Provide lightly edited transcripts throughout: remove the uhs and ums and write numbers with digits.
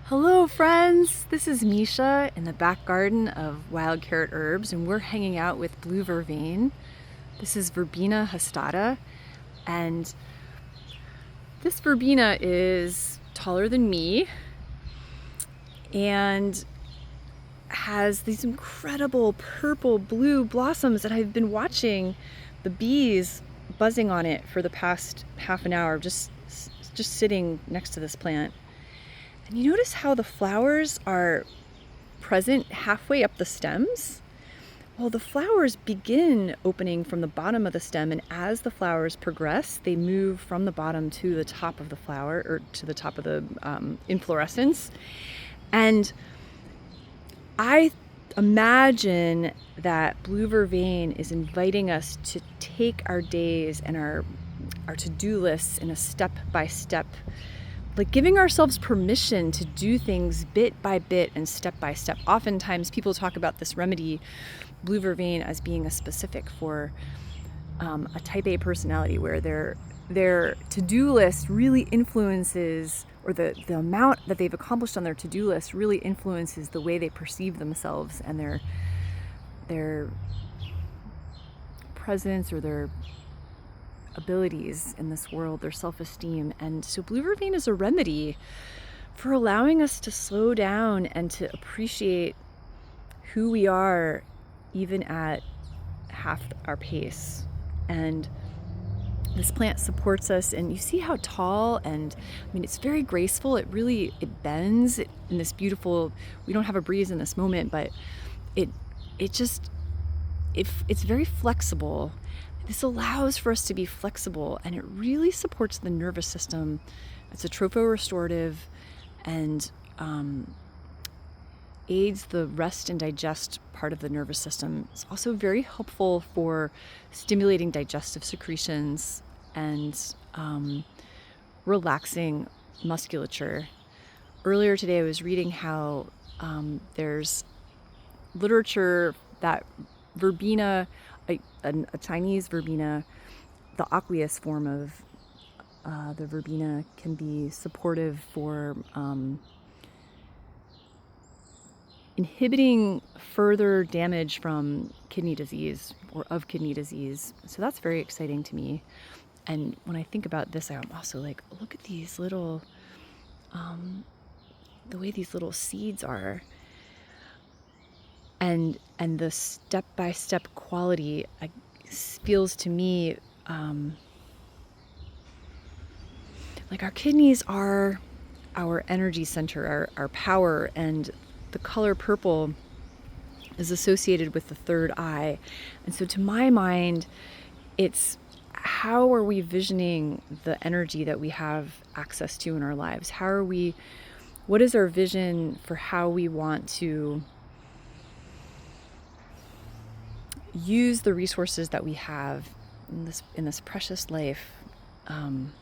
Hello friends, this is Misha in the back garden of Wild Carrot Herbs, and we're hanging out with blue vervain. This is Verbena hastata, and this verbena is taller than me and has these incredible purple blue blossoms that I've been watching the bees buzzing on it for the past half an hour, just sitting next to this plant. And you notice how the flowers are present halfway up the stems? Well, the flowers begin opening from the bottom of the stem, and as the flowers progress, they move from the bottom to the top of the flower, or to the top of the inflorescence. And I imagine that blue vervain is inviting us to take our days and our to-do lists in a step-by-step, like giving ourselves permission to do things bit by bit and step by step. Oftentimes people talk about this remedy, blue vervain, as being a specific for a type A personality, where their to-do list really influences, or the amount that they've accomplished on their to-do list really influences the way they perceive themselves and their presence or their abilities in this world, their self-esteem. And so blue vervain is a remedy for allowing us to slow down and to appreciate who we are, even at half our pace. And this plant supports us, and you see how tall, and I mean, it's very graceful. It bends in this beautiful, we don't have a breeze in this moment, but it's very flexible. This allows for us to be flexible, and it really supports the nervous system. It's a tropho-restorative and aids the rest and digest part of the nervous system. It's also very helpful for stimulating digestive secretions and relaxing musculature. Earlier today I was reading how there's literature that verbena, a Chinese verbena, the aqueous form of the verbena, can be supportive for inhibiting further damage from kidney disease, or of kidney disease. So that's very exciting to me. And when I think about this, I'm also like, look at these little, the way these little seeds are. And the step-by-step quality feels to me like our kidneys are our energy center, our power, and the color purple is associated with the third eye. And so to my mind, it's how are we visioning the energy that we have access to in our lives? What is our vision for how we want to use the resources that we have in this precious life in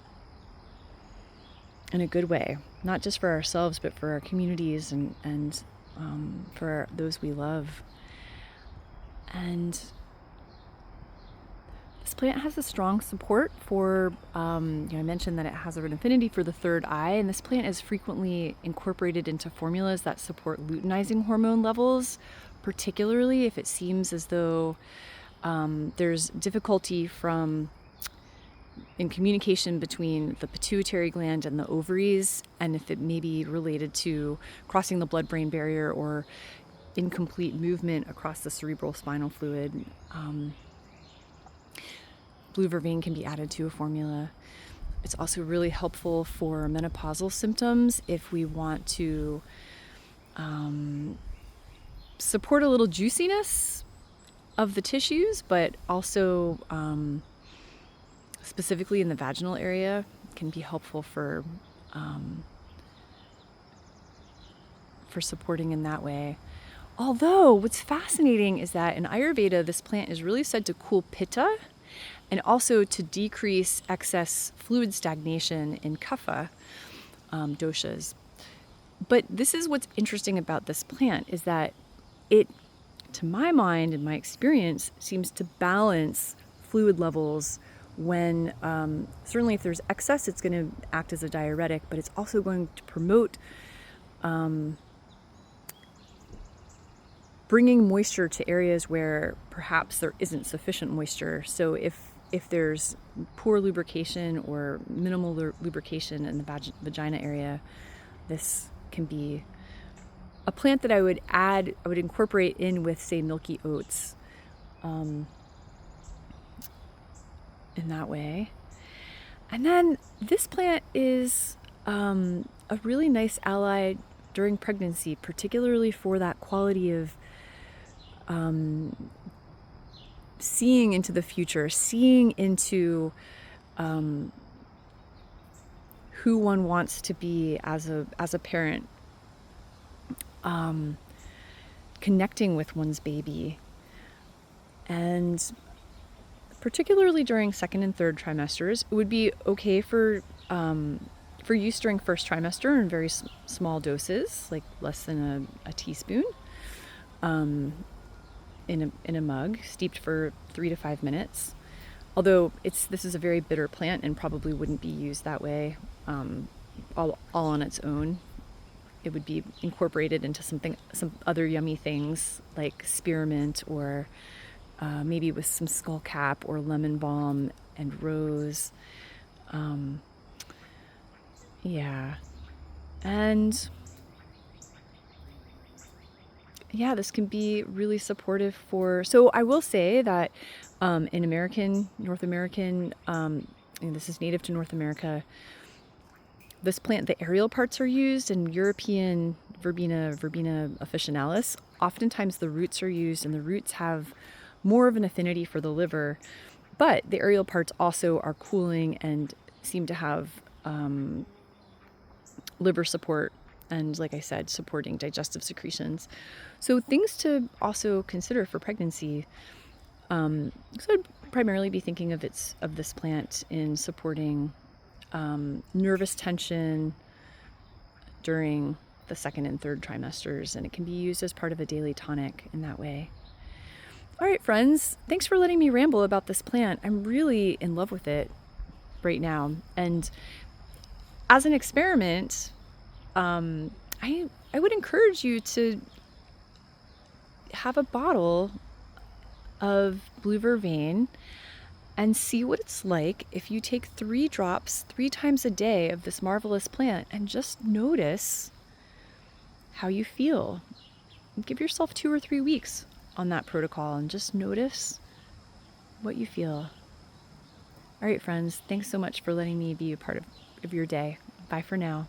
a good way, not just for ourselves, but for our communities and for those we love. And this plant has a strong support for, I mentioned that it has an affinity for the third eye, and this plant is frequently incorporated into formulas that support luteinizing hormone levels, particularly if it seems as though there's difficulty in communication between the pituitary gland and the ovaries, and if it may be related to crossing the blood-brain barrier or incomplete movement across the cerebral spinal fluid. Blue vervain can be added to a formula. It's also really helpful for menopausal symptoms if we want to support a little juiciness of the tissues, but also specifically in the vaginal area, can be helpful for supporting in that way. Although what's fascinating is that in Ayurveda, this plant is really said to cool pitta and also to decrease excess fluid stagnation in kapha doshas. But this is what's interesting about this plant, is that it, to my mind and my experience, seems to balance fluid levels when, certainly if there's excess, it's going to act as a diuretic, but it's also going to promote bringing moisture to areas where perhaps there isn't sufficient moisture. So if there's poor lubrication or minimal lubrication in the vagina area, this can be a plant that I would incorporate in with, say, milky oats, in that way. And then this plant is a really nice ally during pregnancy, particularly for that quality of seeing into the future, seeing into who one wants to be as a parent, connecting with one's baby, and particularly during second and third trimesters. It would be okay for use during first trimester in very small doses, like less than a teaspoon, in a mug, steeped for 3 to 5 minutes. Although this is a very bitter plant and probably wouldn't be used that way, all on its own. It would be incorporated into some other yummy things like spearmint, or maybe with some skullcap or lemon balm and rose. Yeah. And yeah, this can be really supportive so I will say that in North American, and this is native to North America, this plant, the aerial parts are used. In European Verbena officinalis, oftentimes the roots are used, and the roots have more of an affinity for the liver, but the aerial parts also are cooling and seem to have liver support, and, like I said, supporting digestive secretions. So things to also consider for pregnancy. So I'd primarily be thinking of this plant in supporting nervous tension during the second and third trimesters, and it can be used as part of a daily tonic in that way. All right, friends, thanks for letting me ramble about this plant. I'm really in love with it right now, and as an experiment, I would encourage you to have a bottle of blue vervain and see what it's like if you take 3 drops 3 times a day of this marvelous plant, and just notice how you feel. Give yourself 2 or 3 weeks on that protocol and just notice what you feel. All right, friends, thanks so much for letting me be a part of your day. Bye for now.